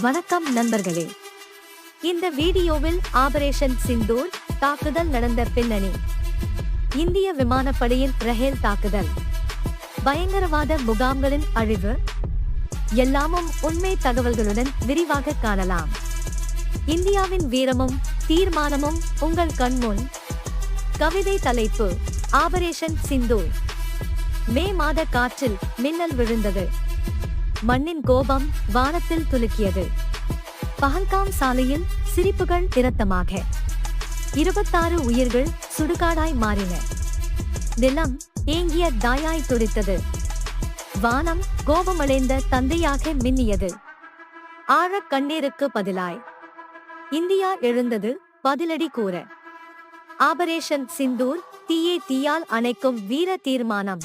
வணக்கம் நண்பர்களே. இந்த வீடியோவில் ஆபரேஷன் சிந்தூர் தாக்குதல் நடந்த பின்னணி, இந்திய விமானப்படையின் ரஹேல் தாக்குதல், பயங்கரவாத முகாம்களின் அழிவு, எல்லாமும் உண்மை தகவல்களுடன் விரிவாக காணலாம். இந்தியாவின் வீரமும் தீர்மானமும் உங்கள் கண்முன். கவிதை தலைப்பு: ஆபரேஷன் சிந்தூர். மே மாத காற்றில் மின்னல் விழுந்தது. மண்ணின் கோபம் வானத்தில் துலுக்கியது. பஹல்காம் சாலையில் சிரிப்புகள் இரத்தமாக. 26 உயிர்கள் சுடுகாடாய் மாறின. நிலம் ஏங்கிய தாயாய் துடித்தது. வானம் கோபமடைந்த தந்தையாக மின்னியது. ஆழக் கண்ணீருக்கு பதிலாய் இந்தியா எழுந்தது பதிலடி கூற. ஆபரேஷன் சிந்தூர், தீயை தீயால் அணைக்கும் வீர தீர்மானம்.